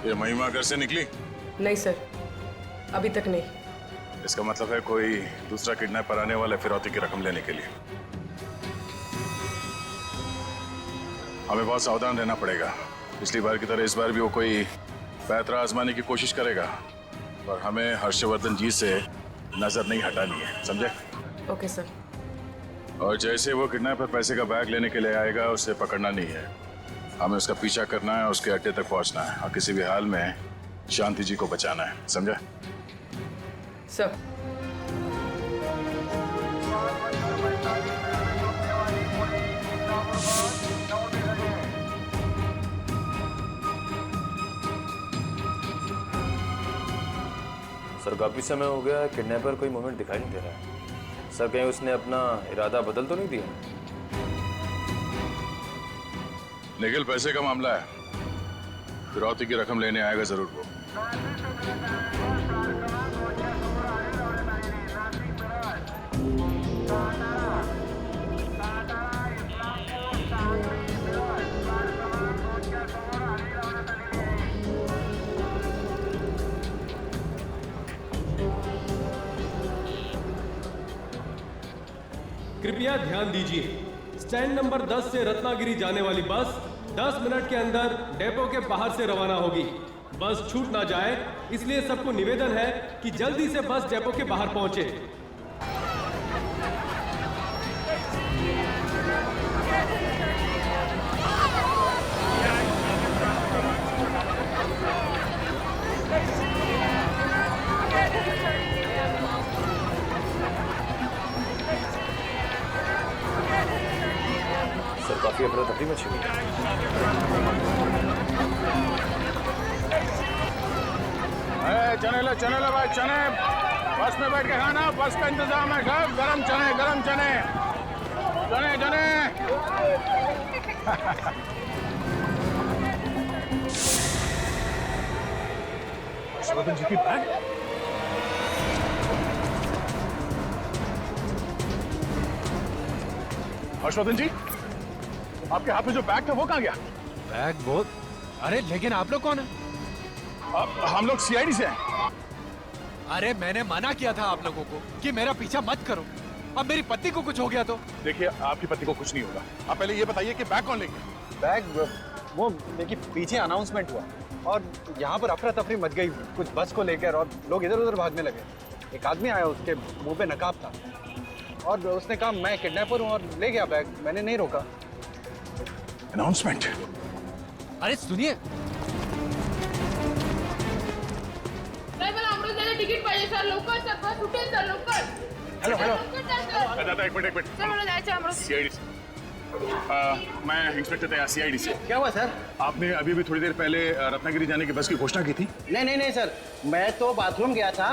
ये महिमा घर से निकली? नहीं सर, अभी तक नहीं। इसका मतलब है कोई दूसरा किडनैपर आने वाला है फिरौती की रकम लेने के लिए। हमें बहुत सावधान रहना पड़ेगा। पिछली बार की तरह इस बार भी वो कोई पैतरा आजमाने की कोशिश करेगा, और हमें हर्षवर्धन जी से नजर नहीं हटानी है, समझे? Okay sir. और जैसे वो किडनैपर पैसे का बैग लेने के लिए आएगा, उसे पकड़ना नहीं है, हमें उसका पीछा करना है, उसके अड्डे तक पहुंचना है और किसी भी हाल में शांति जी को बचाना है, समझा? सर। सर काफी समय हो गया, किडनैपर कोई मूवमेंट दिखाई नहीं दे रहा है। सर कहीं उसने अपना इरादा बदल तो नहीं दिया? निखिल, पैसे का मामला है, फिरौती की रकम लेने आएगा जरूर वो। कृपया ध्यान दीजिए, स्टैंड नंबर 10 से रत्नागिरी जाने वाली बस 10 मिनट के अंदर डेपो के बाहर से रवाना होगी। बस छूट ना जाए, इसलिए सबको निवेदन है कि जल्दी से बस डेपो के बाहर पहुंचे। सर काफी अफरा तफरी मची हुई है। चने लो भाई, चने बस में बैठ के खाना, बस का इंतजाम है सब। गरम चने, गरम चने, चने चने। हर्षवर्धन जी की बैग? हर्षवर्धन जी, आपके हाथ में जो बैग था वो कहाँ गया? बैग वो? अरे लेकिन आप लोग कौन है? हम लोग सीआईडी से हैं। अरे मैंने मना किया था आप लोगों को कि मेरा पीछा मत करो। अब मेरी पत्नी को कुछ हो गया तो? देखिए, आपकी पत्नी को कुछ नहीं होगा। आप पहले ये बताइए कि बैग कौन ले गया? बैग वो देखिए पीछे अनाउंसमेंट हुआ और यहाँ पर अफरा तफरी मच गई कुछ बस को लेकर, और लोग इधर उधर भागने लगे। एक आदमी आया, उसके मुंह पे नकाब था और उसने कहा मैं किडनैपर हूँ और ले गया बैग। मैंने नहीं रोका। अनाउंसमेंट? अरे सुनिए, तिकीट पाहिजे सर, लवकर सर, बस उठेल सर, लवकर। हेलो हेलो, दादा एक मिनट। सर मला जायचं अमृत। सीआईडी से मैं इंस्पेक्टर तैयार, सीआईडी से। क्या हुआ सर? आपने अभी भी थोड़ी देर पहले रत्नागिरी जाने की बस की घोषणा की थी। नहीं सर, मैं तो बाथरूम गया था,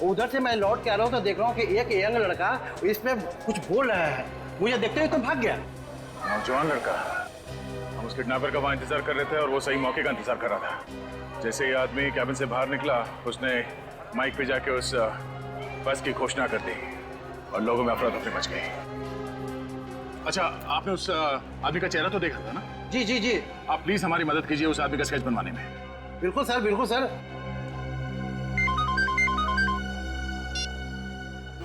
उधर से मैं लौट के आ रहा हूँ तो देख रहा हूँ कि एक यंग लड़का इस पे कुछ बोल रहा है। मुझे देखते ही तो भाग गया। नौजवान लड़का? हम उस किडनैपर का वहाँ इंतजार कर रहे थे और वो सही मौके का इंतजार कर रहा था। जैसे ही आदमी कैबिन से बाहर निकला, उसने माइक पे जाके उस बस की घोषणा कर दी और लोगों में अफरा तफरी मच गई। अच्छा, आपने उस आदमी का चेहरा तो देखा था ना? जी। आप प्लीज हमारी मदद कीजिए उस आदमी का स्केच बनवाने में। बिल्कुल सर, बिल्कुल सर।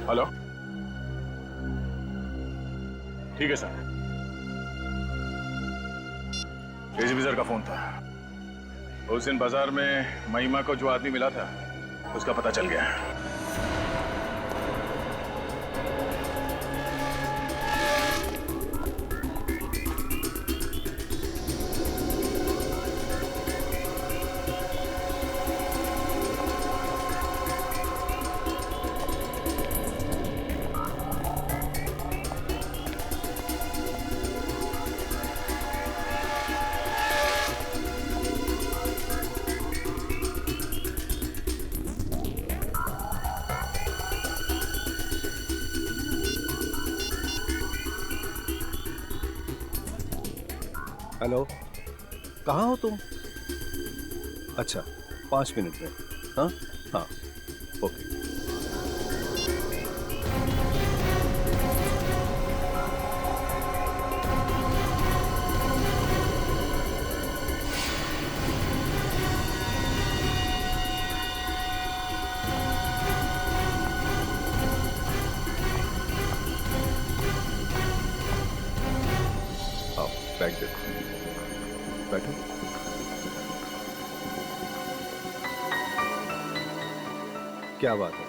हेलो, ठीक है सर। एसीपी सर का फोन था। उस दिन बाजार में महिमा को जो आदमी मिला था, उसका पता चल गया। हेलो, कहाँ हो तुम? अच्छा, 5 मिनट में। हाँ हाँ, ओके। बैठो। क्या बात है,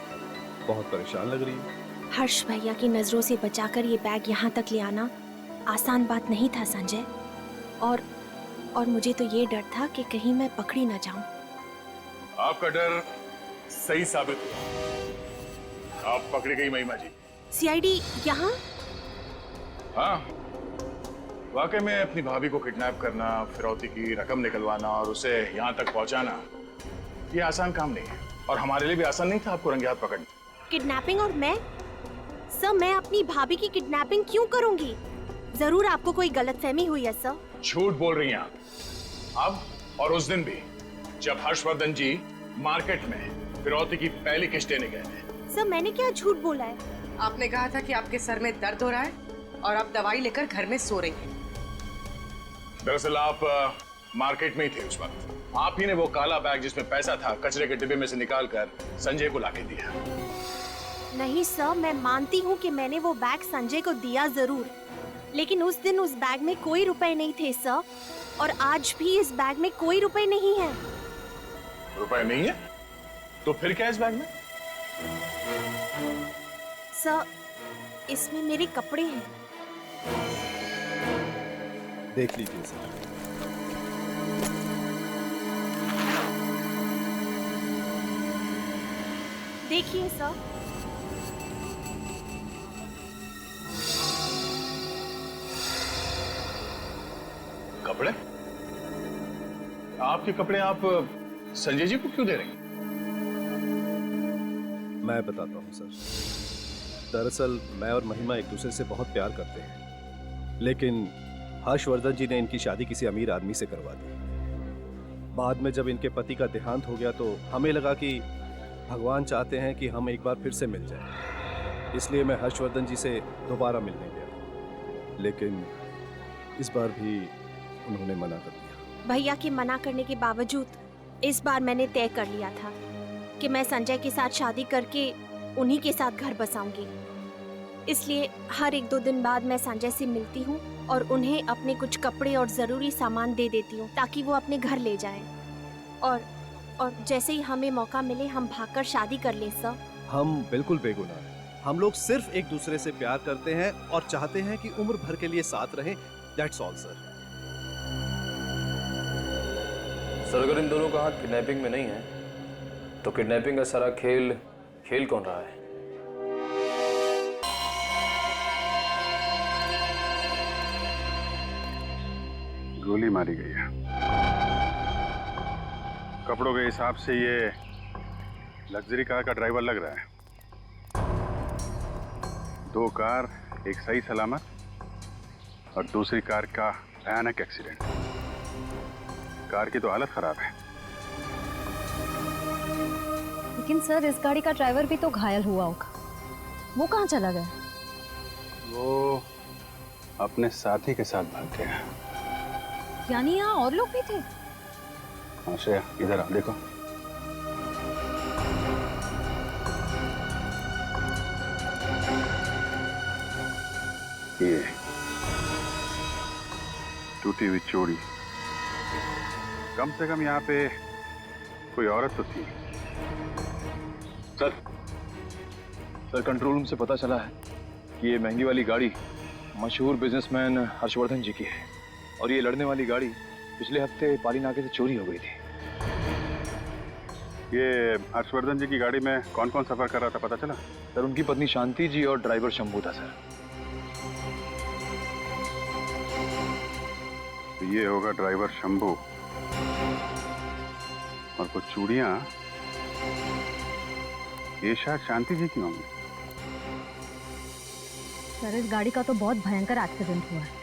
बहुत परेशान लग रही है। हर्ष भैया की नजरों से बचाकर ये बैग यहाँ तक ले आना आसान बात नहीं था संजय। और मुझे तो ये डर था कि कहीं मैं पकड़ी ना जाऊं। आपका डर सही साबित हुआ, आप पकड़ी गई महिमा जी। सीआईडी यहाँ? हाँ, वाकई में अपनी भाभी को किडनैप करना, फिरौती की रकम निकलवाना और उसे यहाँ तक पहुँचाना, ये आसान काम नहीं है और हमारे लिए भी आसान नहीं था आपको रंगे हाथ पकड़ना। किडनैपिंग? और मैं? सर, मैं अपनी भाभी की किडनैपिंग क्यों करूंगी? जरूर आपको कोई गलतफहमी हुई है सर। झूठ बोल रही हैं आप। अब और उस दिन भी जब हर्षवर्धन जी मार्केट में फिरौती की पहली किस्त देने गए थे। सर, मैंने क्या झूठ बोला है? आपने कहा था कि आपके सर में दर्द हो रहा है और आप दवाई लेकर घर में सो रही हैं। दरअसल आप मार्केट में ही थे उस वक्त। आप ही ने वो काला बैग जिसमें पैसा था कचरे के डिब्बे में से निकालकर संजय को लाके दिया। नहीं सर, मैं मानती हूँ कि मैंने वो बैग संजय को दिया जरूर, लेकिन उस दिन उस बैग में कोई रुपए नहीं थे सर, और आज भी इस बैग में कोई रुपए नहीं है। रुपए नहीं है? तो फिर क्या इस बैग में? सर, इसमें मेरे कपड़े हैं। देख लीजिए सर। देखिए सर। कपड़े? आपके कपड़े आप संजय जी को क्यों दे रही हैं? मैं बताता हूँ सर। दरअसल मैं और महिमा एक दूसरे से बहुत प्यार करते हैं, लेकिन हर्षवर्धन जी ने इनकी शादी किसी अमीर आदमी से करवा दी। बाद में जब इनके पति का देहांत हो गया तो हमें लगा कि भगवान चाहते हैं कि हम एक बार फिर से मिल जाएं। इसलिए मैं हर्षवर्धन जी से दोबारा मिलने गया, लेकिन इस बार भी उन्होंने मना कर दिया। भैया के मना करने के बावजूद इस बार मैंने तय कर लिया था कि मैं संजय के साथ शादी करके उन्हीं के साथ घर बसाऊंगी। इसलिए हर 1-2 दिन बाद मैं संजय से मिलती हूँ और उन्हें अपने कुछ कपड़े और जरूरी सामान दे देती हूँ ताकि वो अपने घर ले जाएं। और जैसे ही हमें मौका मिले हम भागकर शादी कर लें सर। हम बिल्कुल बेगुनाह हैं। हम लोग सिर्फ एक दूसरे से प्यार करते हैं और चाहते हैं कि उम्र भर के लिए साथ रहें। That's all sir. सर, अगर इन दोनों का हाथ किडनैपिंग में नहीं है तो किडनैपिंग का सारा खेल कौन रहा है? गोली मारी गई है। कपड़ों के हिसाब से ये लग्जरी कार का ड्राइवर लग रहा है। 2 कार, एक सही सलामत और दूसरी कार का भयानक एक्सीडेंट। कार की तो हालत खराब है। लेकिन सर, इस गाड़ी का ड्राइवर भी तो घायल हुआ होगा। वो कहाँ चला गया? वो अपने साथी के साथ भाग गया। यानी यहाँ और लोग भी थे? हाँ श्रेया, इधर आ, देखो। ये टूटी हुई चोरी। कम से कम यहाँ पे कोई औरत तो थी। सर, कंट्रोल रूम से पता चला है कि ये महंगी वाली गाड़ी मशहूर बिजनेसमैन हर्षवर्धन जी की है और ये लड़ने वाली गाड़ी पिछले हफ्ते पाली नाके से चोरी हो गई थी। ये हर्षवर्धन जी की गाड़ी में कौन कौन सफर कर रहा था पता चला? सर, उनकी पत्नी शांति जी और ड्राइवर शंभू था सर। तो ये होगा ड्राइवर शंभू और कुछ चूड़ियां ये शायद शांति जी की होंगी। सर, इस गाड़ी का तो बहुत भयंकर एक्सीडेंट हुआ है।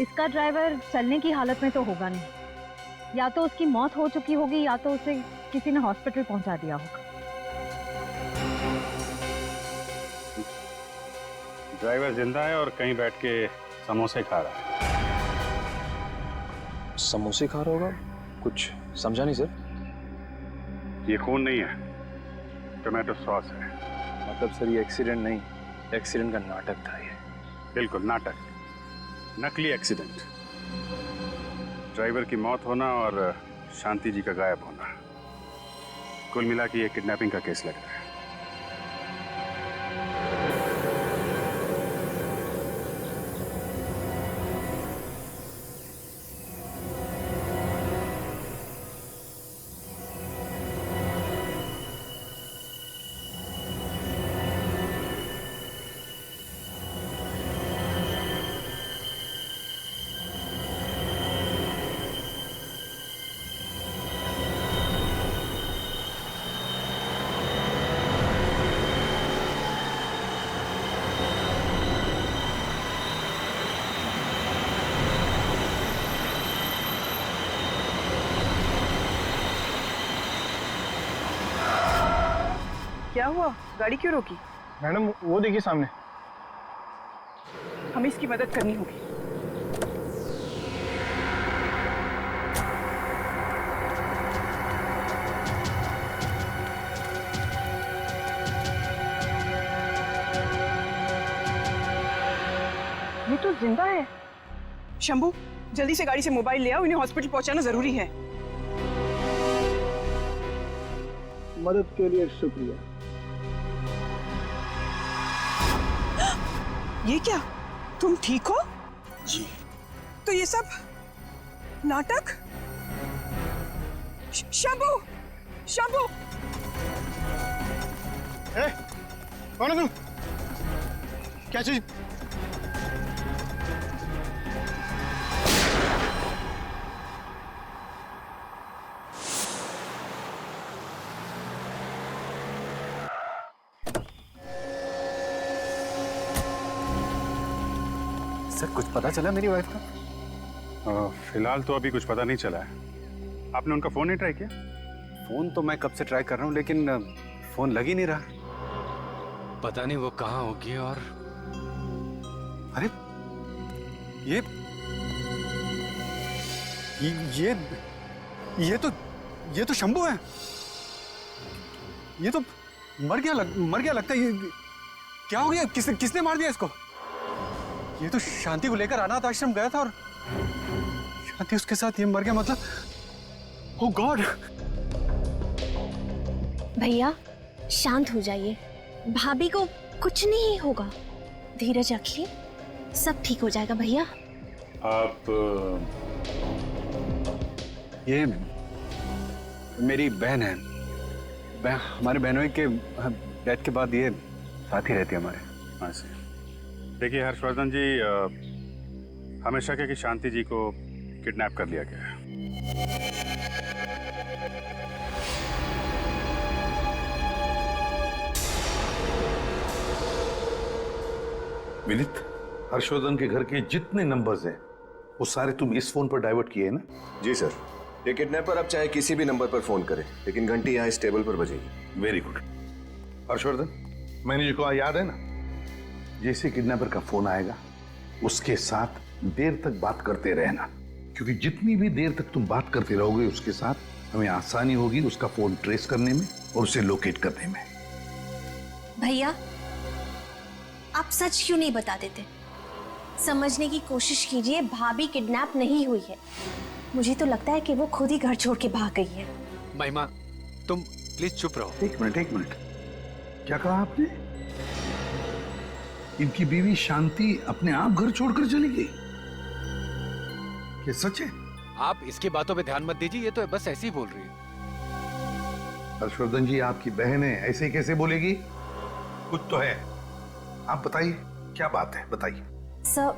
इसका ड्राइवर चलने की हालत में तो होगा नहीं। या तो उसकी मौत हो चुकी होगी या तो उसे किसी ने हॉस्पिटल पहुंचा दिया होगा। ड्राइवर जिंदा है और कहीं बैठ के समोसे खा रहा है। समोसे खा रहा होगा? कुछ समझा नहीं सर। ये खून नहीं है, टोमेटो सॉस है। मतलब सर, ये एक्सीडेंट नहीं, एक्सीडेंट का नाटक था ये। बिल्कुल नाटक, नकली एक्सीडेंट। ड्राइवर की मौत होना और शांति जी का गायब होना, कुल मिला के ये किडनैपिंग का केस लग रहा है। क्या हुआ? गाड़ी क्यों रोकी? मैडम वो देखिए सामने। हमें इसकी मदद करनी होगी। ये तो जिंदा है। शंभू, जल्दी से गाड़ी से मोबाइल ले आओ, इन्हें हॉस्पिटल पहुंचाना जरूरी है। मदद के लिए शुक्रिया। ये क्या? तुम ठीक हो? जी। तो ये सब नाटक? शंभू, शंभू! कौन है तुम? क्या चीज? सर कुछ पता चला मेरी वाइफ का? फिलहाल तो अभी कुछ पता नहीं चला है। आपने उनका फोन नहीं ट्राई किया? फोन तो मैं कब से ट्राई कर रहा हूँ, लेकिन फोन लग ही नहीं रहा। पता नहीं वो कहाँ होगी। और अरे ये तो शंभू है। ये तो मर गया लगता है। ये क्या हो गया? किसने मार दिया इसको? ये तो शांति को लेकर अनाथ आश्रम गया था और शांति उसके साथ ये मर गया, मतलब ओह गॉड। भैया शांत हो जाइए, भाभी को कुछ नहीं होगा, धीरज रखिए, सब ठीक हो जाएगा भैया। आप ये मेरी बहन है। हमारे बहनों के डेथ के बाद ये साथ ही रहती है हमारे। हाँ सर। देखिए हर्षवर्धन जी, हमें शक है कि शांति जी को किडनैप कर लिया गया है। विनीत, हर्षवर्धन के घर के जितने नंबर्स हैं वो सारे तुम इस फोन पर डाइवर्ट किए हैं ना? जी सर। ये किडनैपर अब चाहे किसी भी नंबर पर फोन करे, लेकिन घंटी यहाँ इस टेबल पर बजेगी। Very good. हर्षवर्धन, मैनेजर को याद है ना, जैसे किडनैपर का फोन आएगा उसके साथ देर तक बात करते रहना, क्योंकि जितनी भी देर तक तुम बात करते रहोगे उसके साथ हमें आसानी होगी उसका फोन ट्रेस करने में और उसे लोकेट करने में। भैया आप सच क्यों नहीं बता देते? समझने की कोशिश कीजिए, भाभी किडनैप नहीं हुई है। मुझे तो लगता है कि वो खुद ही घर छोड़ के भाग गई है। महिमा, तुम प्लीज चुप रहो। एक मिनट, क्या कहा आपने? इनकी बीवी शांति अपने आप घर छोड़कर चली गई? क्या सच है? आप इसकी बातों पे ध्यान मत दीजिए, ये तो बस ऐसे ही बोल रही है। हर्षवर्धन जी, आपकी बहन है, ऐसे ही कैसे बोलेगी? कुछ तो है। आप बताइए क्या बात है, बताइए। सर,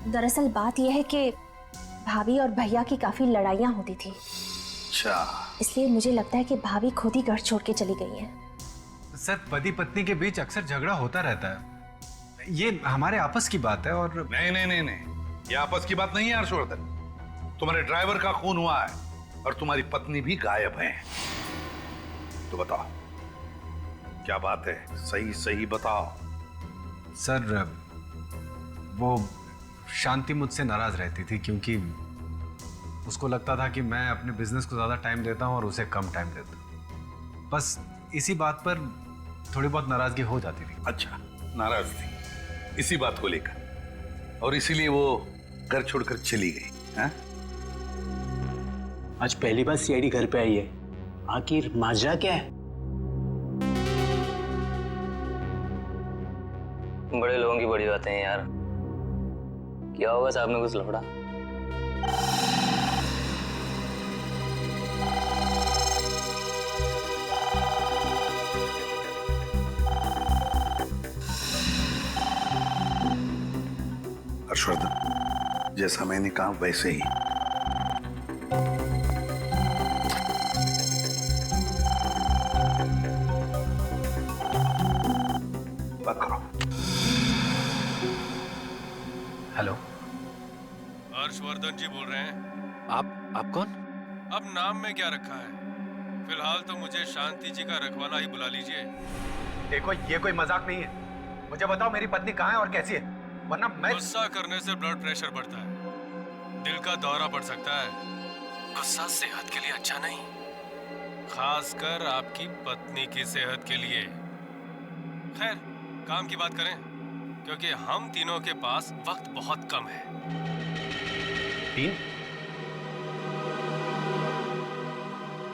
दरअसल बात यह है कि भाभी और भैया की काफी लड़ाइयाँ होती थी। अच्छा। इसलिए मुझे लगता है कि भाभी खुद ही घर छोड़ के चली गई है। सर, पति पत्नी के बीच अक्सर झगड़ा होता रहता है, ये हमारे आपस की बात है। और नहीं, ये आपस की बात नहीं है हर्षवर्धन। तुम्हारे ड्राइवर का खून हुआ है और तुम्हारी पत्नी भी गायब है। तो बताओ क्या बात है, सही बताओ। सर, वो शांति मुझसे नाराज रहती थी क्योंकि उसको लगता था कि मैं अपने बिजनेस को ज्यादा टाइम देता हूं और उसे कम टाइम देता हूं। बस इसी बात पर थोड़ी बहुत नाराजगी हो जाती थी। अच्छा, नाराज थी इसी बात को लेकर, और इसीलिए वो घर छोड़कर चली गई। हाँ? आज पहली बार सीआईडी घर पे आई है, आखिर माजरा क्या है? बड़े लोगों की बड़ी बातें हैं यार। क्या होगा साहब ने कुछ लफड़ा? हर्षवर्धन, जैसा मैंने कहा वैसे ही। बात करो। हेलो, हर्षवर्धन जी बोल रहे हैं। आप कौन? अब नाम में क्या रखा है? फिलहाल तो मुझे शांति जी का रखवाला ही बुला लीजिए। देखो, ये कोई मजाक नहीं है। मुझे बताओ मेरी पत्नी कहाँ है और कैसी है, वरना मैं। गुस्सा करने से ब्लड प्रेशर बढ़ता है, दिल का दौरा पड़ सकता है। गुस्सा सेहत के लिए अच्छा नहीं, खासकर आपकी पत्नी की सेहत के लिए। खैर, काम की बात करें, क्योंकि हम तीनों के पास वक्त बहुत कम है।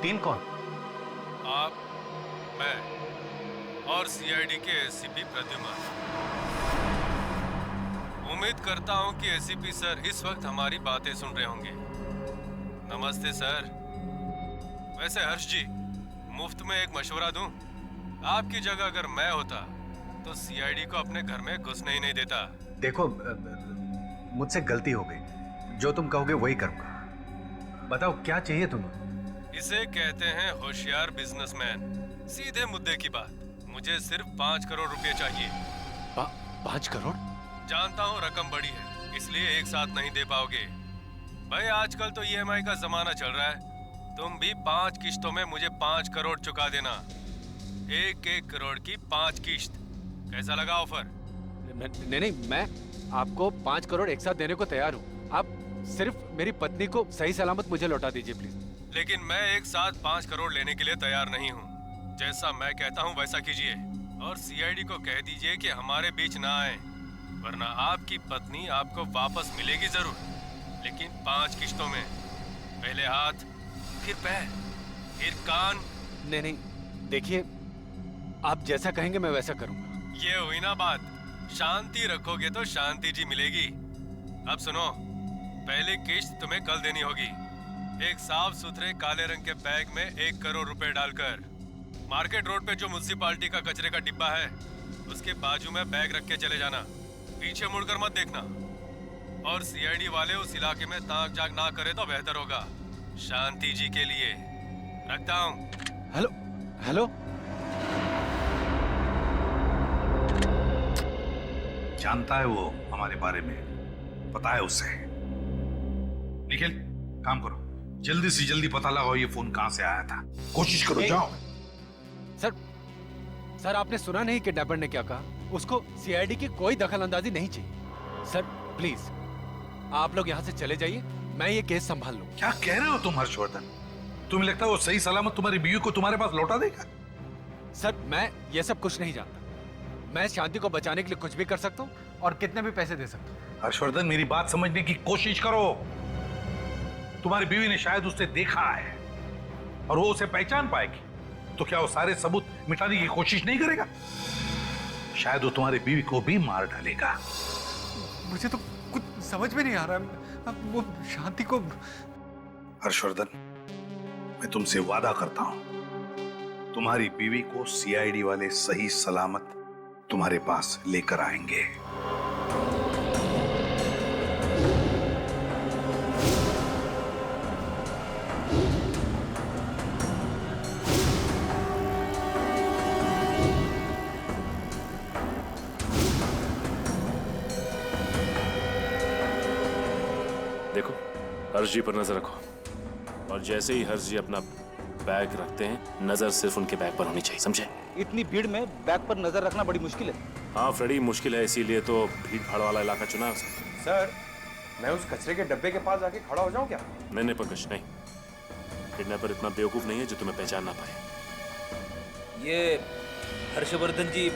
तीन कौन? आप, मैं और सीआईडी के एसीपी प्रद्युमन। उम्मीद करता हूं कि एसीपी सर इस वक्त हमारी बातें सुन रहे होंगे। नमस्ते सर। वैसे हर्ष जी, मुफ्त में एक मशवरा दूं? आपकी जगह अगर मैं होता तो सीआईडी को अपने घर में घुसने ही नहीं देता। देखो, मुझसे गलती हो गई, जो तुम कहोगे वही करूंगा। बताओ क्या चाहिए तुम्हें? इसे कहते हैं होशियार बिजनेसमैन। सीधे मुद्दे की बात। मुझे सिर्फ 5 करोड़ रुपए चाहिए। 5 करोड़? जानता हूँ रकम बड़ी है, इसलिए एक साथ नहीं दे पाओगे। भाई आजकल तो ईएमआई का जमाना चल रहा है। तुम भी 5 किश्तों में मुझे 5 करोड़ चुका देना। 1-1 करोड़ की 5 किश्त। कैसा लगा ऑफर? नहीं, मैं आपको 5 करोड़ एक साथ देने को तैयार हूँ। आप सिर्फ मेरी पत्नी को सही सलामत मुझे लौटा दीजिए प्लीज। लेकिन मैं एक साथ 5 करोड़ लेने के लिए तैयार नहीं हूँ। जैसा मैं कहता हूँ वैसा कीजिए, और सीआईडी को कह दीजिए कि हमारे बीच ना आए, वरना आपकी पत्नी आपको वापस मिलेगी जरूर, लेकिन 5 किश्तों में। पहले हाथ, फिर पैर, फिर कान। नहीं, देखिए, आप जैसा कहेंगे मैं वैसा करूँगा। ये हुई ना बात। शांति रखोगे तो शांति जी मिलेगी। अब सुनो, पहली किश्त तुम्हें कल देनी होगी। एक साफ सुथरे काले रंग के बैग में 1 करोड़ रुपए डालकर मार्केट रोड पे जो म्युनिसिपालिटी का कचरे का डिब्बा है, उसके बाजू में बैग रख के चले जाना। पीछे मुड़कर मत देखना, और सीआईडी वाले उस इलाके में ताक झाक ना करे तो बेहतर होगा, शांति जी के लिए। रखता हूँ। हेलो। जानता है वो हमारे बारे में, पता है उसे। निखिल, काम करो, जल्दी से जल्दी पता लगाओ ये फोन कहां से आया था। कोशिश करो, जाओ। सर, आपने सुना नहीं किडनैपर ने क्या कहा? उसको सीआईडी की कोई दखल अंदाजी नहीं चाहिए। सर प्लीज, आप लोग यहाँ से चले जाइए, मैं ये केस संभाल लूं। क्या कह रहे हो तुम हर्षवर्धन? तुम्हें लगता है वो सही सलामत तुम्हारी बीवी को तुम्हारे पास लौटा देगा? सर, मैं ये सब कुछ नहीं जानता। मैं शांति को बचाने के लिए कुछ भी कर सकता हूँ और कितने भी पैसे दे सकता हूँ। हर्षवर्धन, मेरी बात समझने की कोशिश करो। तुम्हारी बीवी ने शायद उसे देखा है और वो उसे पहचान पाएगी, तो क्या वो सारे सबूत मिटाने की कोशिश नहीं करेगा? शायद वो तुम्हारी बीवी को भी मार डालेगा। मुझे तो कुछ समझ में नहीं आ रहा। वो शांति को। हर्षवर्धन, मैं तुमसे वादा करता हूं, तुम्हारी बीवी को सीआईडी वाले सही सलामत तुम्हारे पास लेकर आएंगे। देखो, हर्ष जी पर नजर रखो, और जैसे ही हर्ष जी अपना बैग रखते हैं, नजर सिर्फ उनके बैग पर होनी चाहिए, समझे? इतनी भीड़ में बैग पर नजर रखना बड़ी मुश्किल है। हाँ फ्रेडी, मुश्किल है, इसीलिए तो भीड़ भाड़ वाला इलाका चुना है उसने। सर, मैं उस कचरे के डब्बे के पास जाके खड़ा हो जाऊं क्या? नहीं पंकज, नहीं। किडनैपर इतना बेवकूफ नहीं है जो तुम्हें पहचान ना पाए। ये हर्षवर्धन जी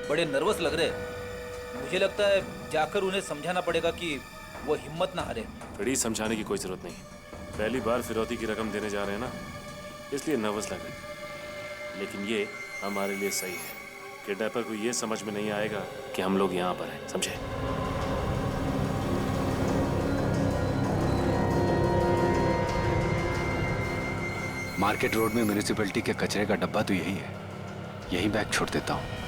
बड़े नर्वस लग रहे हैं। मुझे लगता है जाकर उन्हें समझाना पड़ेगा कि वो हिम्मत ना हारे। फ्रेडी, समझाने की कोई जरूरत नहीं। पहली बार फिरौती की रकम देने जा रहे हैं ना, इसलिए नर्वस लग रही। लेकिन ये हमारे लिए सही है। किडनैपर को ये समझ में नहीं आएगा कि हम लोग यहाँ पर हैं, समझे? मार्केट रोड में म्यूनिसिपैलिटी के कचरे का डब्बा तो यही है, यही बैग छोड़ देता हूँ।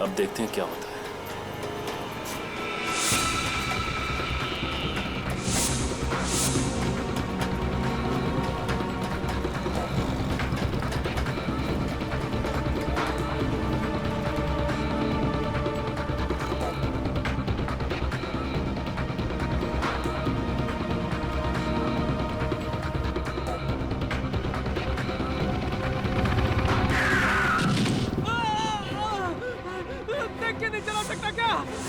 अब देखते हैं क्या होता है। देख के नहीं चला सकता क्या?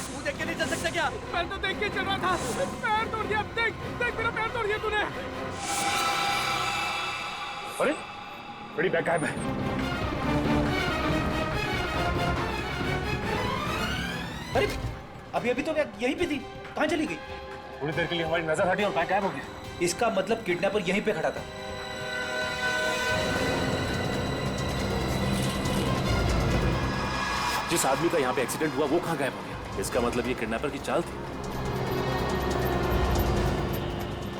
तू देख के नहीं चल सकता क्या? मैं तो देख के चल रहा था। पैर तोड़ दिया। देख देख मेरा पैर तोड़ दिया तूने। अरे बड़ी बैग गायब है। अरे अभी अभी तो यहीं पे थी, कहाँ चली गई? थोड़ी देर के लिए हमारी नजर हटी और बैग गायब हो गया। इसका मतलब किडनैपर यहीं पे खड़ा था। जिस आदमी का यहाँ पे एक्सीडेंट हुआ वो कहाँ गायब हो गया? इसका मतलब ये किडनैपर की चाल थी।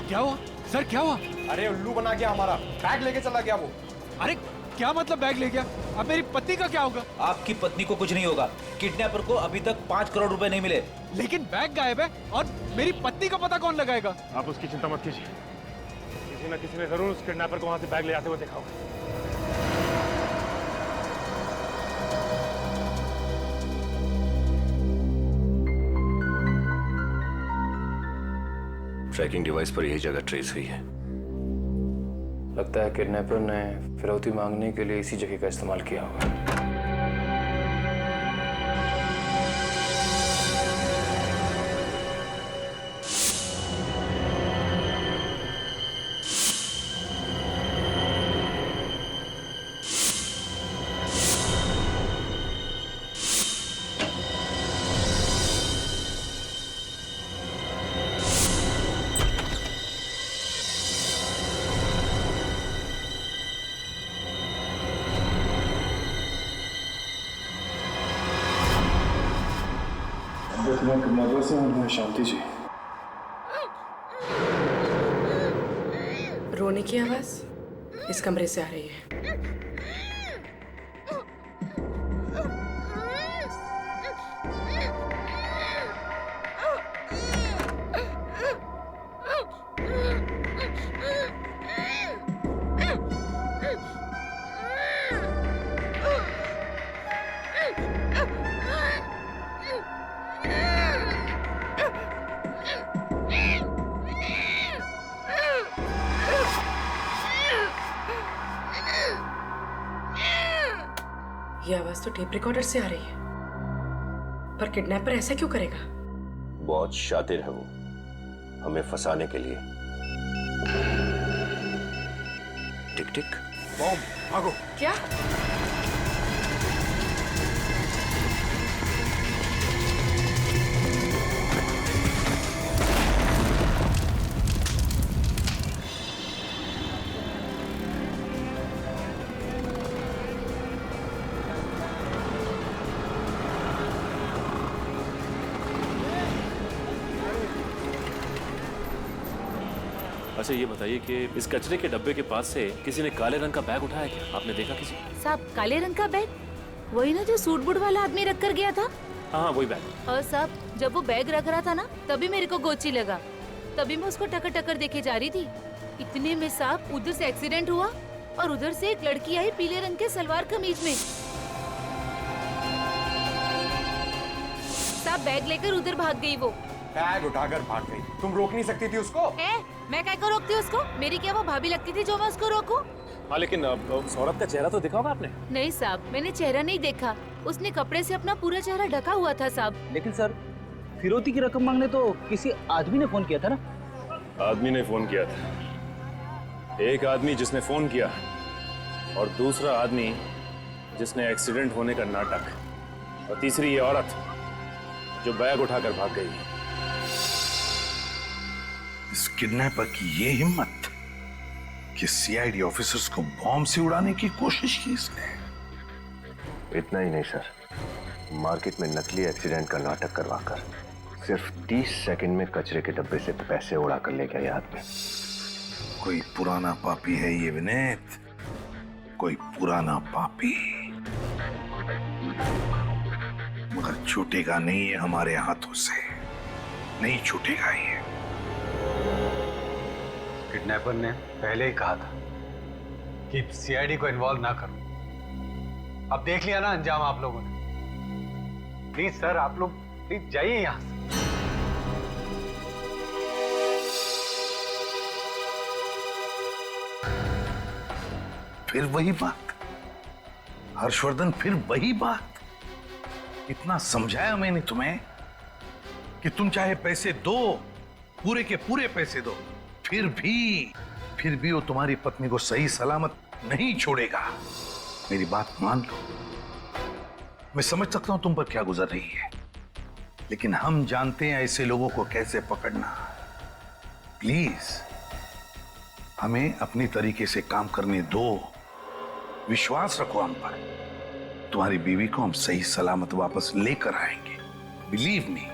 क्या हुआ सर, क्या हुआ? अरे उल्लू बना गया हमारा, बैग लेके चला गया वो। अरे क्या मतलब बैग ले गया? अब मेरी पत्नी का क्या होगा? आपकी पत्नी को कुछ नहीं होगा। किडनैपर को अभी तक 5 करोड़ रुपए नहीं मिले। लेकिन बैग गायब है और मेरी पत्नी का पता कौन लगाएगा? आप उसकी चिंता मत कीजिए, किसी न किसी ने जरूर उस किडनैपर को वहां से बैग ले आते हुए देखा होगा। ट्रैकिंग डिवाइस पर यही जगह ट्रेस हुई है। लगता है किडनैपर ने फिरौती मांगने के लिए इसी जगह का इस्तेमाल किया होगा। शांति जी, रोने की आवाज इस कमरे से आ रही है। ये आवाज तो टेप रिकॉर्डर से आ रही है, पर किडनैपर ऐसा क्यों करेगा? बहुत शातिर है वो, हमें फंसाने के लिए। टिक टिक बॉम्ब, भागो। क्या? अच्छा ये बताइए कि इस कचरे के डब्बे के पास से किसी ने काले रंग का बैग उठाया क्या? आपने देखा किसी? साहब काले रंग का बैग? वही ना जो सूट बूट वाला आदमी रख कर गया था? हाँ वही बैग। और साहब जब वो बैग रख रहा था ना तभी मेरे को गोची लगा, तभी मैं उसको टकर टकर देखे जा रही थी। इतने में साहब उधर से एक्सीडेंट हुआ और उधर से एक लड़की आई पीले रंग के सलवार कमीज में। साहब बैग लेकर उधर भाग गई वो। बैग उठाकर भाग गई, तुम रोक नहीं सकती थी उसको? मैं क्या को रोकती उसको? मेरी क्या वो भाभी लगती थी जो मैं उसको रोकूं? हाँ लेकिन उस औरत का चेहरा तो देखा होगा आपने? नहीं साहब, मैंने चेहरा नहीं देखा। उसने कपड़े से अपना पूरा चेहरा ढका हुआ था साहब। लेकिन सर, फिरौती की रकम मांगने तो किसी आदमी ने फोन किया था ना? आदमी ने फोन किया था। एक आदमी जिसने फोन किया और दूसरा आदमी जिसने एक्सीडेंट होने का नाटक, और तीसरी ये औरत जो बैग उठाकर भाग गई। इस किडनैपर की ये हिम्मत कि सीआईडी ऑफिसर्स को बॉम्ब से उड़ाने की कोशिश की इसने। इतना ही नहीं सर, मार्केट में नकली एक्सीडेंट का नाटक करवाकर सिर्फ 30 सेकंड में कचरे के डब्बे से पैसे उड़ा कर ले गया ये आदमी। कोई पुराना पापी है ये विनीत, कोई पुराना पापी। मगर छूटेगा नहीं ये हमारे हाथों से, नहीं छूटेगा ये। किडनैपर ने पहले ही कहा था कि सीआईडी को इन्वॉल्व ना करो। अब देख लिया ना अंजाम आप लोगों ने। प्लीज सर, आप लोग प्लीज जाइए यहां से। फिर वही बात हर्षवर्धन, फिर वही बात। इतना समझाया मैंने तुम्हें कि तुम चाहे पैसे दो, पूरे के पूरे पैसे दो, फिर भी वो तुम्हारी पत्नी को सही सलामत नहीं छोड़ेगा। मेरी बात मान लो। मैं समझ सकता हूं तुम पर क्या गुजर रही है, लेकिन हम जानते हैं ऐसे लोगों को कैसे पकड़ना। प्लीज हमें अपनी तरीके से काम करने दो, विश्वास रखो हम पर। तुम्हारी बीवी को हम सही सलामत वापस लेकर आएंगे, बिलीव मी।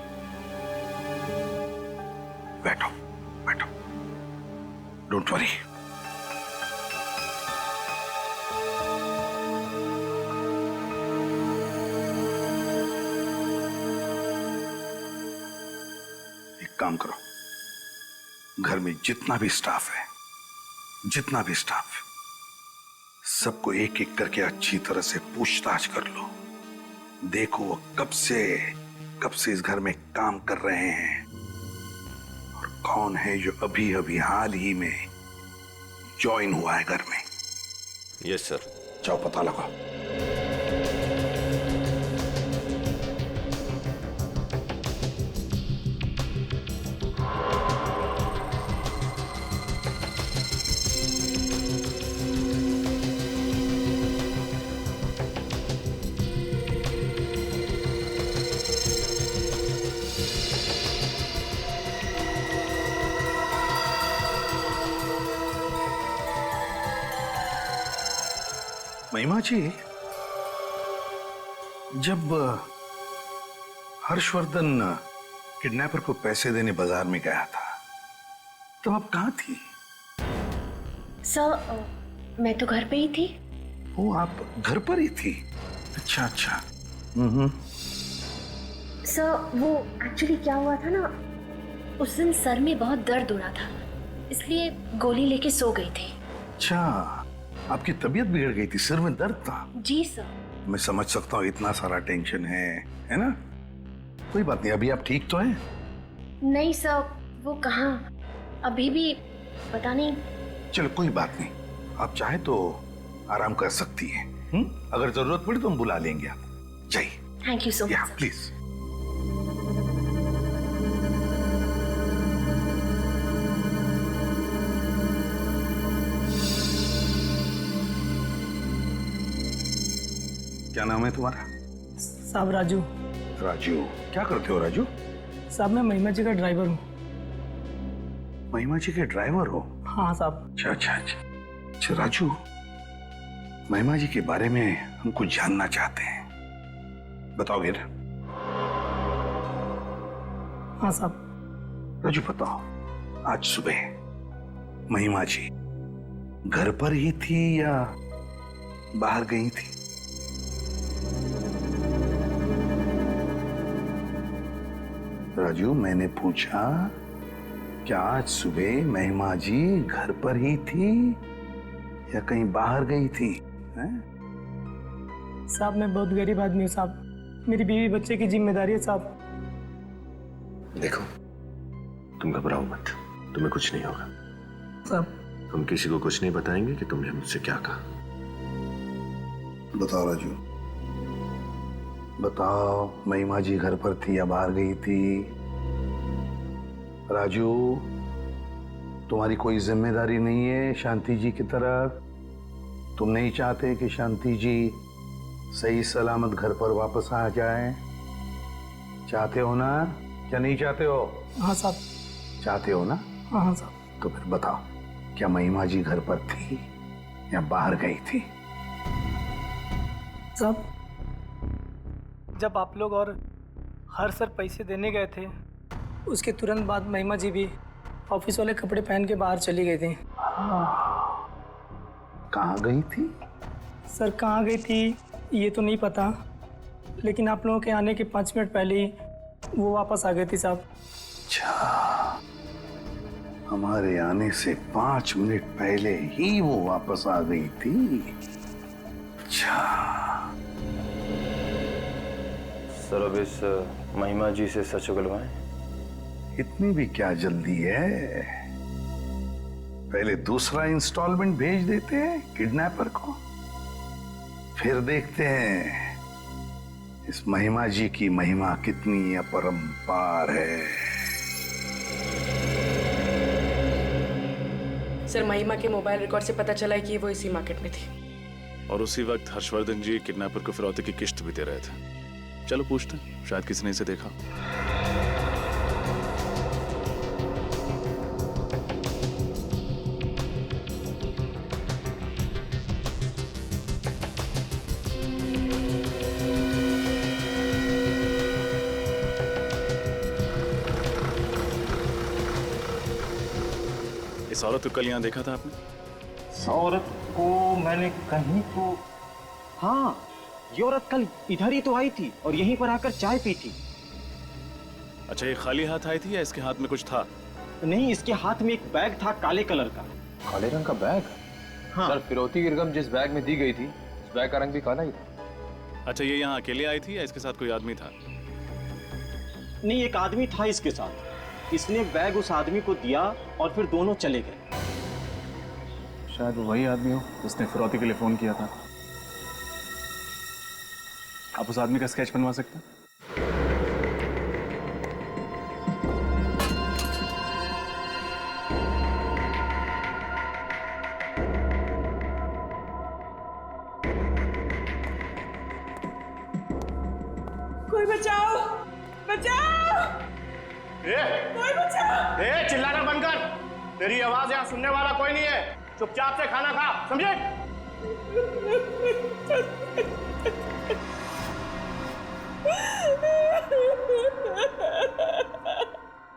बैठो बैठो, डोंट वरी। एक काम करो, घर में जितना भी स्टाफ है, सबको एक एक करके अच्छी तरह से पूछताछ कर लो। देखो वो कब से इस घर में काम कर रहे हैं और कौन है जो अभी अभी हाल ही में ज्वाइन हुआ है घर में। Yes sir. जाओ पता लगाओ। महिमा जी, जब हर्षवर्धन किडनैपर को पैसे देने बाजार में गया था, तब आप कहाँ थी? सर, मैं तो घर पे ही थी। ओ, आप घर पर ही थी? अच्छा अच्छा। सर, वो एक्चुअली क्या हुआ था ना, उस दिन सर में बहुत दर्द हो रहा था, इसलिए गोली लेके सो गई थी। अच्छा, आपकी तबीयत बिगड़ गई थी, सिर में दर्द था? जी सर। मैं समझ सकता हूँ, इतना सारा टेंशन है ना? कोई बात नहीं, अभी आप ठीक तो हैं? नहीं सर, वो कहाँ, अभी भी पता नहीं। चलो कोई बात नहीं, आप चाहे तो आराम कर सकती हैं। अगर जरूरत पड़ी तो हम बुला लेंगे आप। जाइए। Thank you so much. Please. क्या नाम है तुम्हारा? साहब राजू। राजू, क्या करते हो राजू? साहब मैं महिमा जी का ड्राइवर हूँ। महिमा जी के ड्राइवर हो? हाँ साहब। अच्छा अच्छा अच्छा। अच्छा राजू, महिमा जी के बारे में हम कुछ जानना चाहते हैं, बताओगे ना? हाँ साहब। राजू बताओ, आज सुबह महिमा जी घर पर ही थी या बाहर गई थी? राजू, मैंने पूछा क्या आज सुबह महिमा जी घर पर ही थी या कहीं बाहर गई थी? साहब मैं बहुत गरीब आदमी हूँ साहब, मेरी बीवी बच्चे की जिम्मेदारी है साहब। देखो, तुम घबराओ मत, तुम्हें कुछ नहीं होगा। साहब हम किसी को कुछ नहीं बताएंगे कि तुमने मुझसे क्या कहा। बताओ राजू, बताओ, महिमा जी घर पर थी या बाहर गई थी? राजू, तुम्हारी कोई जिम्मेदारी नहीं है शांति जी की तरफ? तुम नहीं चाहते कि शांति जी सही सलामत घर पर वापस आ जाए? चाहते हो ना, क्या नहीं चाहते हो? हाँ साहब। चाहते हो ना? हाँ साहब। तो फिर बताओ, क्या महिमा जी घर पर थी या बाहर गई थी? साहब, जब आप लोग और हर सर पैसे देने गए थे, उसके तुरंत बाद महिमा जी भी ऑफिस वाले कपड़े पहन के बाहर चली गई थी। कहाँ गई थी? सर कहाँ गई थी ये तो नहीं पता, लेकिन आप लोगों के आने के 5 मिनट पहले ही वो वापस आ गई थी साहब। अच्छा, हमारे आने से 5 मिनट पहले ही वो वापस आ गई थी। अच्छा सर, अब इस महिमा जी से सच उगलवाएं? इतनी भी क्या जल्दी है? पहले दूसरा इंस्टॉलमेंट भेज देते हैं किडनैपर को, फिर देखते हैं इस महिमा जी की महिमा कितनी अपरंपार है। सर, महिमा के मोबाइल रिकॉर्ड से पता चला है कि वो इसी मार्केट में थी। और उसी वक्त हर्षवर्धन जी किडनैपर को फिरौती की किस्त भी दे रहे थे। चलो पूछते हैं, शायद किसी ने इसे देखा। इस औरत को कल यहाँ देखा था आपने? इस औरत को मैंने कहीं तो, हाँ, ये औरत कल इधर ही तो आई थी और यहीं पर आकर चाय पी थी। अच्छा, ये खाली हाथ आई थी या इसके हाथ में कुछ था? नहीं, इसके हाथ में एक बैग था काले कलर का। काले रंग का बैग? हाँ। सर, फिरौती की रकम जिस बैग में दी गई थी, उस बैग का रंग भी काला ही था। अच्छा, ये यहाँ अकेले आई थी या इसके साथ कोई आदमी था? नहीं, एक आदमी था इसके साथ। इसने बैग उस आदमी को दिया और फिर दोनों चले गए। शायद वो वही आदमी हो जिसने फिरौती के लिए फोन किया था। आप उस आदमी का स्केच बनवा सकते हैं? कोई बचाओ, बचाओ, कोई बचाओ। चिल्लाना बंद कर। तेरी आवाज यहाँ सुनने वाला कोई नहीं है। चुपचाप से खाना खा, समझे?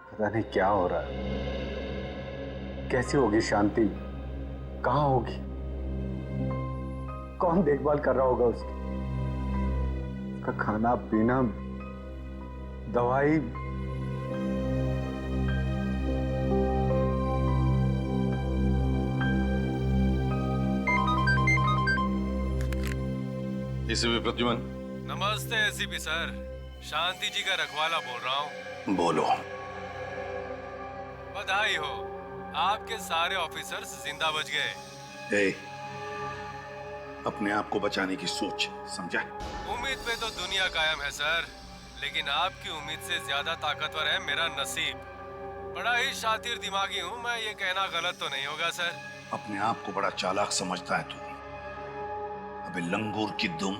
पता नहीं क्या हो रहा है। कैसी होगी शांति? कहाँ होगी? कौन देखभाल कर रहा होगा उसकी? उसका खाना पीना, दवाई। एसीपी प्रद्युमन। नमस्ते एसीपी सर, शांति जी का रखवाला बोल रहा हूँ। बोलो। बधाई हो, आपके सारे ऑफिसर्स जिंदा बच गए। ए, अपने आप को बचाने की सोच, समझा? उम्मीद पे तो दुनिया कायम है सर, लेकिन आपकी उम्मीद से ज्यादा ताकतवर है मेरा नसीब। बड़ा ही शातिर दिमागी हूँ मैं, ये कहना गलत तो नहीं होगा सर? अपने आप को बड़ा चालाक समझता है तू। अबे लंगूर की दुम,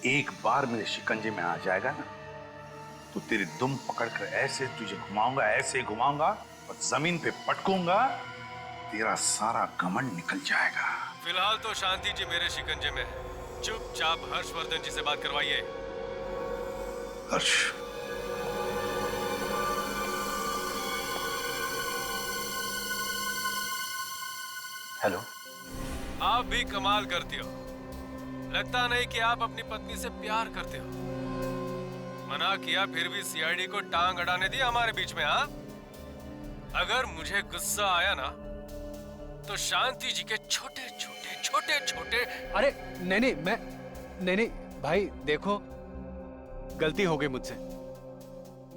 एक बार मेरे शिकंजे में आ जाएगा ना, तो तेरी दुम पकड़कर ऐसे तुझे घुमाऊंगा, ऐसे घुमाऊंगा और जमीन पे पटकूंगा, तेरा सारा घमंड निकल जाएगा। फिलहाल तो शांति जी मेरे शिकंजे में है। चुपचाप हर्षवर्धन जी से बात करवाइए। हर्ष, हेलो। आप भी कमाल करती हो, लगता नहीं कि आप अपनी पत्नी से प्यार करते हो। मना किया फिर भी सीआईडी को टांग अड़ाने दी हमारे बीच में। हाँ, अगर मुझे गुस्सा आया ना तो शांति जी के छोटे छोटे। अरे नहीं भाई, देखो गलती हो गई मुझसे।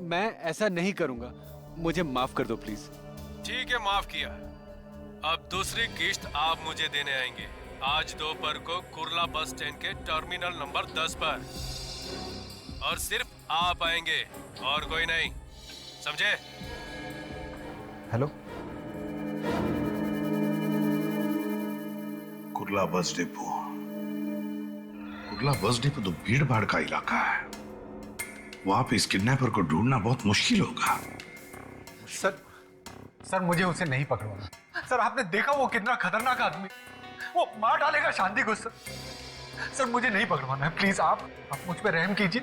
मैं ऐसा नहीं करूंगा, मुझे माफ कर दो प्लीज। ठीक है, माफ किया। अब दूसरी किस्त आप मुझे देने आएंगे आज दोपहर को कुर्ला बस स्टैंड के टर्मिनल नंबर 10 पर। और सिर्फ आप आएंगे और कोई नहीं, समझे? Hello, Kurla bus depot. Kurla bus depot तो भीड़ भाड़ का इलाका है, वहां पे इस किडनैपर को ढूंढना बहुत मुश्किल होगा। सर मुझे उसे नहीं पकड़वाना। सर आपने देखा वो कितना खतरनाक आदमी, वो मार डालेगा शांति को। सर मुझे नहीं पकड़वाना है, प्लीज आप मुझ पर रहम कीजिए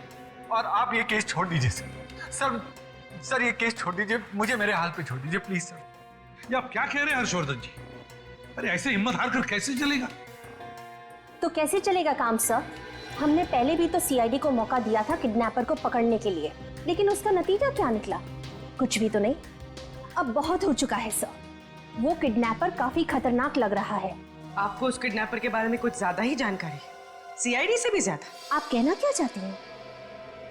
और आप ये केस छोड़ दीजिए सर ये केस छोड़ दीजिए, मुझे मेरे हाल पे छोड़ दीजिए प्लीज सर। ये आप क्या कह रहे हैं हर्षवर्धन जी? अरे ऐसे हिम्मत हार कर कैसे चलेगा? तो कैसे चलेगा काम सर? हमने पहले भी तो सीआईडी को मौका दिया था किडनैपर को पकड़ने के लिए, लेकिन उसका नतीजा क्या निकला? कुछ भी तो नहीं। अब बहुत हो चुका है सर, वो किडनैपर काफी खतरनाक लग रहा है। आपको उस किडनैपर के बारे में कुछ ज्यादा ही जानकारी है, सीआईडी से भी ज्यादा। आप कहना क्या चाहती हैं?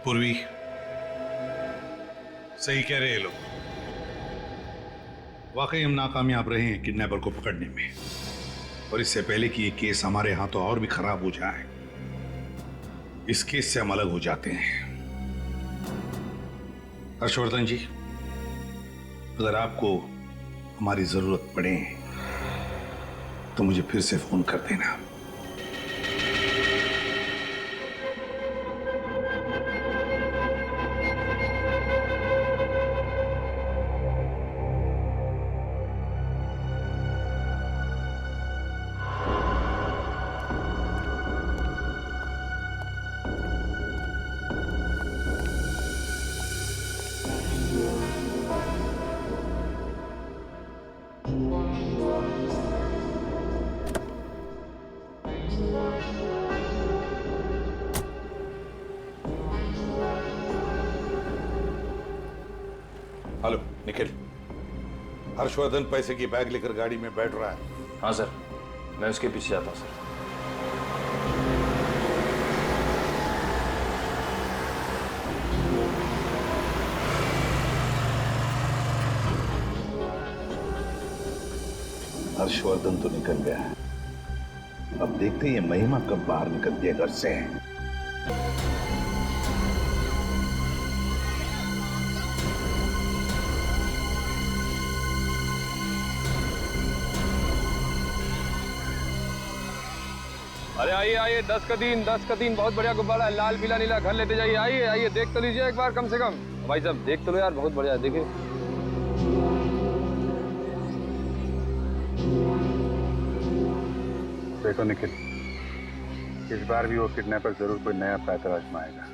पूर्वी, सही कह रहे हैं लोग, वाकई हम नाकामयाब रहे हैं किडनैपर को पकड़ने में, और इससे पहले कि ये केस हमारे हाथों और भी खराब हो जाए, इस केस से हम अलग हो जाते हैं। हर्षवर्धन जी, अगर आपको हमारी जरूरत पड़े तो मुझे फिर से फोन कर देना। हेलो निखिल, हर्षवर्धन पैसे की बैग लेकर गाड़ी में बैठ रहा है। हाँ सर, मैं उसके पीछे आता हूँ सर। हर्षवर्धन तो निकल गया है, अब देखते हैं ये महिमा कब बाहर निकलती है घर से। अरे आइए आइए, 10 का दिन बहुत बढ़िया गुब्बारा है, लाल पीला नीला, घर लेते जाइए। आइए आइए, देख तो लीजिए एक बार कम से कम। भाई साहब देख तो लो यार, बहुत बढ़िया है, देखिए। देखो निखिल, इस बार भी वो किडनैपर जरूर कोई नया पैतरा आजमाएगा।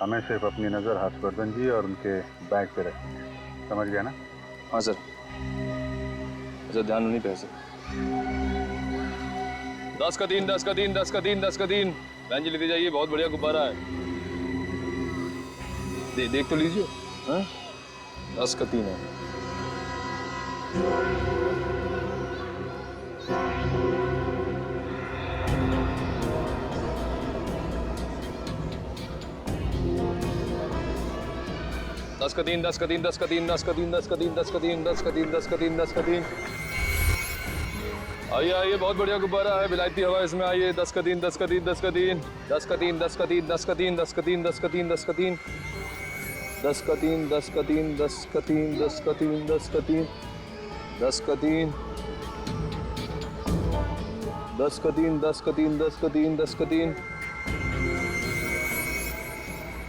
हमें सिर्फ अपनी नजर हर्षवर्धन जी और उनके बैग पे रखनी है, समझ गया ना? हाँ सर, अच्छा ध्यान नहीं पे सर। 10 का दिन बहन जी लेते जाइए, बहुत बढ़िया गुब्बारा है। देख तो लीजिए। हाँ 10 का 3 है। दस का दिन। आइए आइए, बहुत बढ़िया गुब्बारा है, विलायती हवा इसमें। आइए 10 का दिन।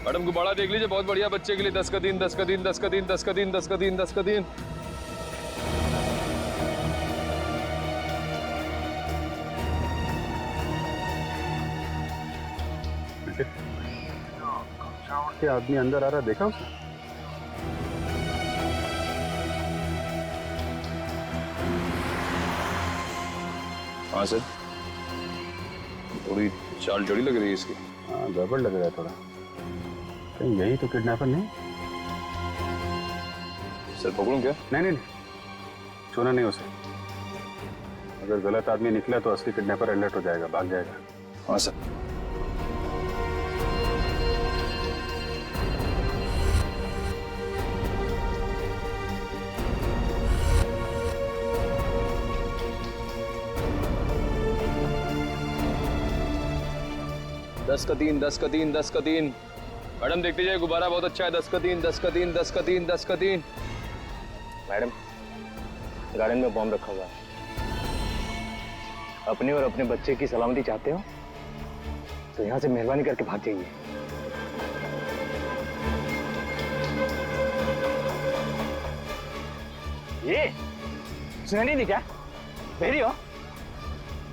मैडम गुब्बारा देख लीजिए, बहुत बढ़िया बच्चे के लिए। 10 का दिन। के आदमी अंदर आ रहा, देखा उसने? हाँ सर, थोड़ी चाल चढ़ी लग रही है इसकी। हाँ गड़बड़ लग रहा है थोड़ा। कहीं यही तो किडनैपर नहीं? सर पकड़ूं क्या? नहीं, छूना नहीं उसे। अगर गलत आदमी निकला तो असली किडनैपर अलर्ट हो जाएगा, भाग जाएगा। हाँ सर। 10 का 3, 10 का 3, 10 का 3। मैडम देखते जाइए, गुब्बारा बहुत अच्छा है। 10 का 3, 10 का 3, 10 का 3, 10 का 3। मैडम, गार्डन में बॉम्ब रखा हुआ है। अपनी और अपने बच्चे की सलामती चाहते हो तो यहाँ से मेहरबानी करके भाग जाइए। ये सुनाई नहीं क्या? बहरी हो?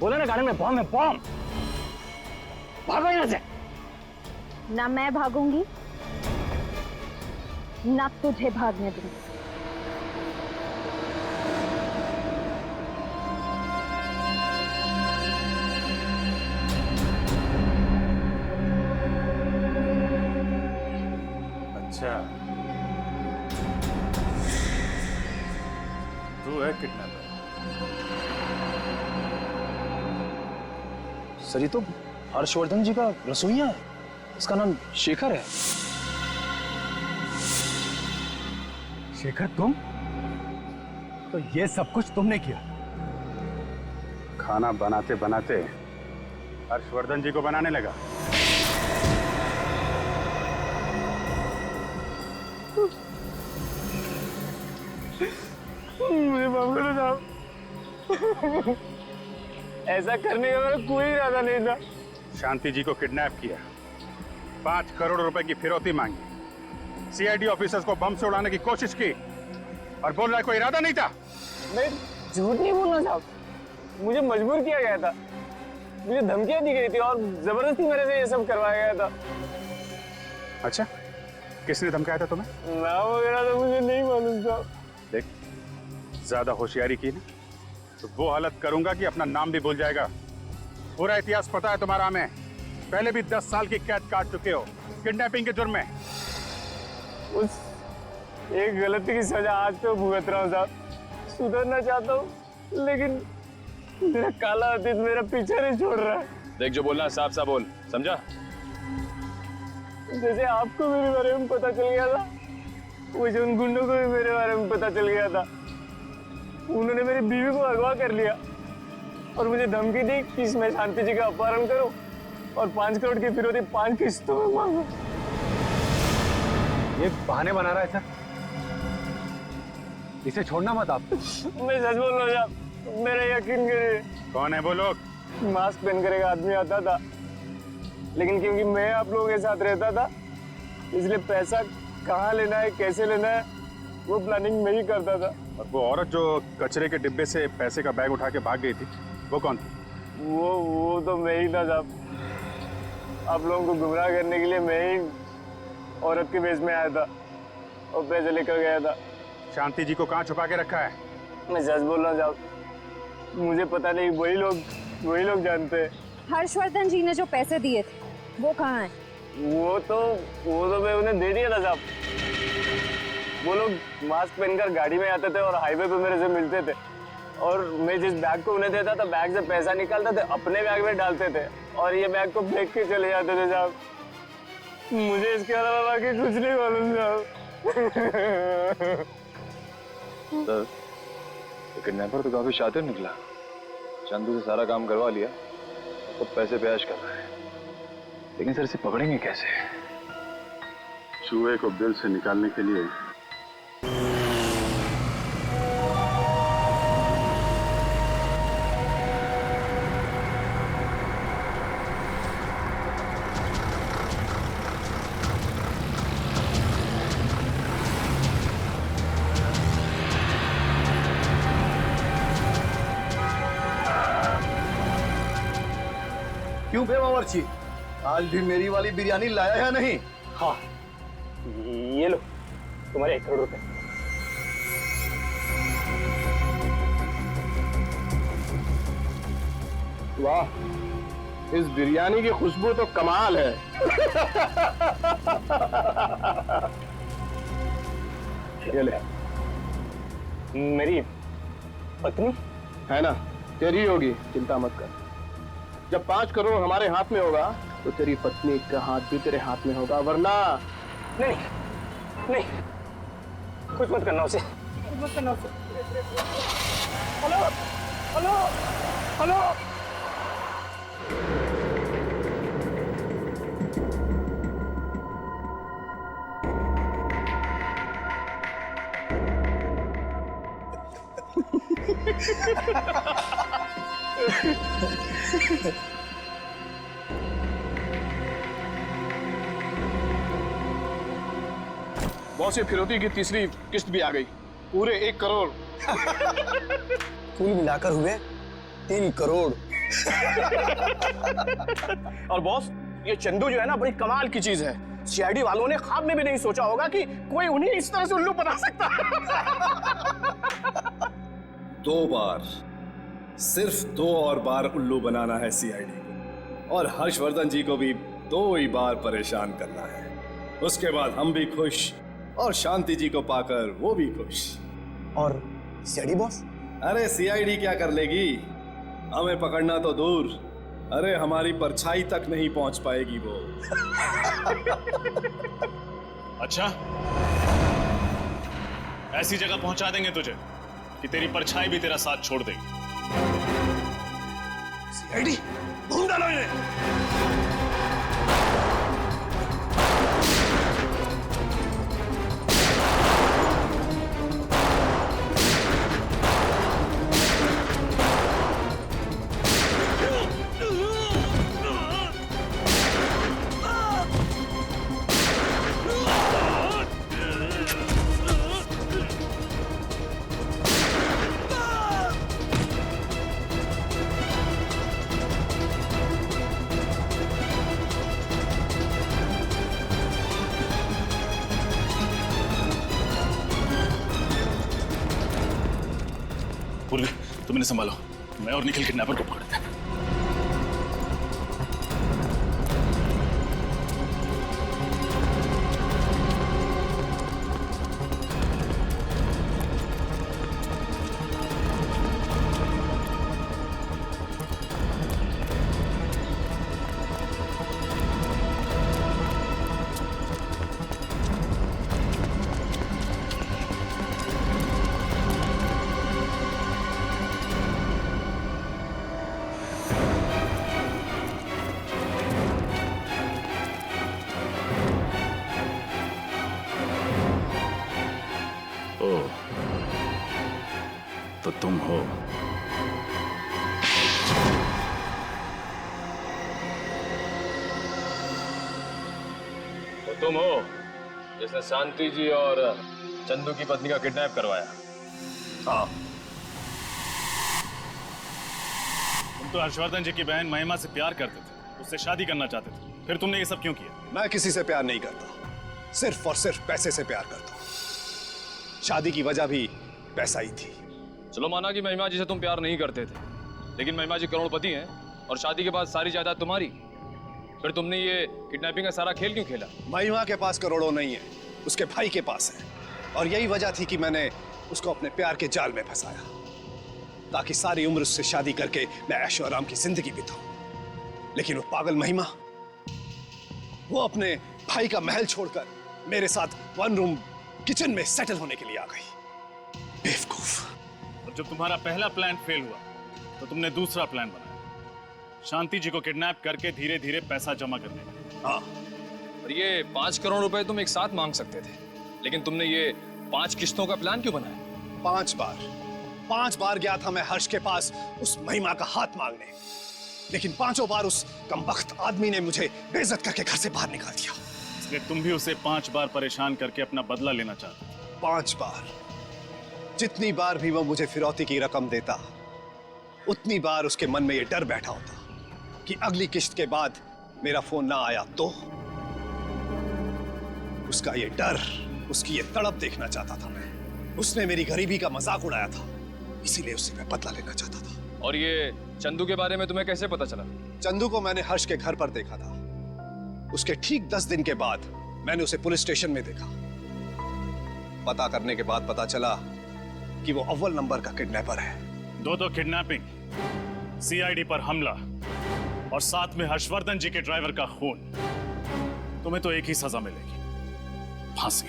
बोला ना गार्डन में बॉम्ब है, बॉम्ब। भागो यहाँ से। ना मैं भागूंगी ना तुझे भागने दूंगी। अच्छा, तू है किडनैपर? सर ये तो हर्षवर्धन जी का रसोइया है, इसका नाम शेखर है। शेखर तुम? तो ये सब कुछ तुमने किया? खाना बनाते बनाते हर्षवर्धन जी को बनाने लगा। मुझे माफ करो साहब, ऐसा करने का मेरा कोई इरादा नहीं था। शांति जी को किडनैप किया, 5 करोड़ रुपए की फिरौती मांगी, सीआईडी ऑफिसर्स को बम से उड़ाने की कोशिश की और बोल रहा है कोई इरादा नहीं था। मैं झूठ नहीं बोलना साहब, मुझे मजबूर किया गया था, मुझे धमकियां दी गई थी और जबरदस्ती मेरे से ये सब करवाया गया था। अच्छा, किसने धमकाया था तुम्हें? नाम वगैरह तो मुझे नहीं मालूम साहब। देख, ज्यादा होशियारी की ना तो वो हालत करूंगा कि अपना नाम भी भूल जाएगा। पूरा इतिहास पता है तुम्हारा हमें, पहले भी 10 साल की कैद काट चुके हो किडनैपिंग के जुर्म में। उस एक गलती की सजा आज तो भुगत रहा हूँ साहब, सुधरना चाहता हूँ लेकिन मेरा काला अतीत मेरा पीछा नहीं छोड़ रहा है। देख, जो बोलना साफ साफ बोल, समझा? जैसे आपको मेरे बारे में पता चल गया था, वैसे उन गुंडों को भी मेरे बारे में पता चल गया था। उन्होंने मेरी बीवी को अगवा कर लिया और मुझे धमकी दी कि मैं शांति जी का अपहरण करूं और 5 करोड़ की फिरौती 5 किस्तों में मांगू। ये बहाने बना रहा है सर, इसे छोड़ना मत आप। मैं सच बोल रहा हूँ, मेरा यकीन करिए। कौन है वो लोग? मास्क पहन कर एक आदमी आता था, लेकिन क्योंकि मैं आप लोगों के साथ रहता था इसलिए पैसा कहाँ लेना है, कैसे लेना है, वो प्लानिंग मैं ही करता था। और वो औरत जो कचरे के डिब्बे से पैसे का बैग उठा के भाग गई थी, वो कौन थी? वो तो मैं ही था साहब। आप लोगों को गुमराह करने के लिए मैं ही औरत के वेश में आया था और पैसे लेकर गया था। शांति जी को कहाँ छुपा के रखा है? मैं सच बोल रहा हूँ साहब, मुझे पता नहीं, वही लोग जानते हैं। हर्षवर्धन जी ने जो पैसे दिए थे वो कहाँ है? वो तो मैं उन्हें दे दिया था साहब। वो लोग मास्क पहनकर गाड़ी में आते थे और हाईवे पे मेरे से मिलते थे और मैं जिस बैग को उन्हें देता था, बैग से पैसा निकालते थे, अपने बैग में डालते थे और ये बैग को फेंक के चले जाते थे साहब। मुझे इसके अलावा बाकी कुछ नहीं मालूम साहब। सर, किडनैपर तो काफी शातिर निकला, चंदू से सारा काम करवा लिया, तो पैसे पे ऐश कर रहा है। लेकिन सर इसे पकड़ेंगे कैसे? चूहे को बिल से निकालने के लिए क्यों बे बावर्ची, आज भी मेरी वाली बिरयानी लाया है नहीं? हाँ, ये लो तुम्हारे 1 करोड़ रुपए। वाह, इस बिरयानी की खुशबू तो कमाल है। ये ले। मेरी पत्नी है ना, तेरी होगी, चिंता मत कर। जब 5 करोड़ हमारे हाथ में होगा तो तेरी पत्नी का हाथ भी तेरे हाथ में होगा, वरना नहीं, कुछ मत करना उसे, कुछ मत करना उसे। हेलो हेलो हेलो, बॉस, ये फिरौती की तीसरी किस्त भी आ गई, पूरे 1 करोड़। कुल मिलाकर हुए 3 करोड़। और बॉस, ये चंदू जो है ना, बड़ी कमाल की चीज है। सीआईडी वालों ने ख्वाब में भी नहीं सोचा होगा कि कोई उन्हें इस तरह से उल्लू बना सकता। 2 बार, सिर्फ 2 और बार उल्लू बनाना है सीआईडी को, और हर्षवर्धन जी को भी 2 ही बार परेशान करना है। उसके बाद हम भी खुश, और शांति जी को पाकर वो भी खुश। और सीआईडी बॉस? अरे सीआईडी क्या कर लेगी, हमें पकड़ना तो दूर, अरे हमारी परछाई तक नहीं पहुंच पाएगी वो। अच्छा, ऐसी जगह पहुंचा देंगे तुझे कि तेरी परछाई भी तेरा साथ छोड़ देगी। सीआईडी, ढूंढ डालो इन्हें। तुम इन्हें संभालो, मैं और निखिल किडनैपर को पकड़ते हैं। तो तुम हो। तो तुम हो जिसने शांति जी और चंदू की पत्नी का किडनैप करवाया? हाँ। तुम तो हर्षवर्धन जी की बहन महिमा से प्यार करते थे, उससे शादी करना चाहते थे, फिर तुमने ये सब क्यों किया? मैं किसी से प्यार नहीं करता, सिर्फ और सिर्फ पैसे से प्यार करता हूँ। शादी की वजह भी पैसा ही थी। चलो माना कि महिमा जी से तुम प्यार नहीं करते थे, लेकिन महिमा जी करोड़पति हैं और शादी के बाद सारी जायदाद तुम्हारी, फिर तुमने ये किडनैपिंग का सारा खेल क्यों खेला? महिमा के पास करोड़ों नहीं है, उसके भाई के पास है, और यही वजह थी कि मैंने उसको अपने प्यार के जाल में फंसाया, ताकि सारी उम्र उससे शादी करके मैं ऐशो आराम की जिंदगी बिताऊं। लेकिन वो पागल महिमा, वो अपने भाई का महल छोड़कर मेरे साथ 1 रूम किचन में सेटल होने के लिए आ गई। बेवकूफ। और जब तुम्हारा पहला प्लान फेल हुआ तो तुमने दूसरा प्लान बनाया, शांति जी को किडनैप करके धीरे धीरे पैसा जमा करने का। हाँ, और ये 5 करोड़ रुपए तुम एक साथ मांग सकते थे, लेकिन तुमने ये 5 किस्तों का प्लान क्यों बनाया? 5 बार गया था मैं हर्ष के पास उस महिमा का हाथ मांगने, लेकिन 5 बार उस कमबख्त आदमी ने मुझे बेइज्जत करके घर से बाहर निकाल दिया। इसलिए तुम भी उसे 5 बार परेशान करके अपना बदला लेना चाहते थे। 5 बार। जितनी बार भी वो मुझे फिरौती की रकम देता, उतनी बार उसके मन में ये डर बैठा होता कि अगली किस्त के बाद मेरा फोन ना आया तो। उसका ये डर, उसकी ये तड़प देखना चाहता था मैं। उसने मेरी गरीबी का मजाक उड़ाया था, इसीलिए उससे मैं बदला लेना चाहता था। और ये चंदू के बारे में तुम्हें कैसे पता चला? चंदू को मैंने हर्ष के घर पर देखा था। उसके ठीक 10 दिन के बाद मैंने उसे पुलिस स्टेशन में देखा। पता करने के बाद पता चला कि वो अव्वल नंबर का किडनैपर है। 2 किडनैपिंग, सीआईडी पर हमला और साथ में हर्षवर्धन जी के ड्राइवर का खून। तुम्हें तो एक ही सजा मिलेगी, फांसी।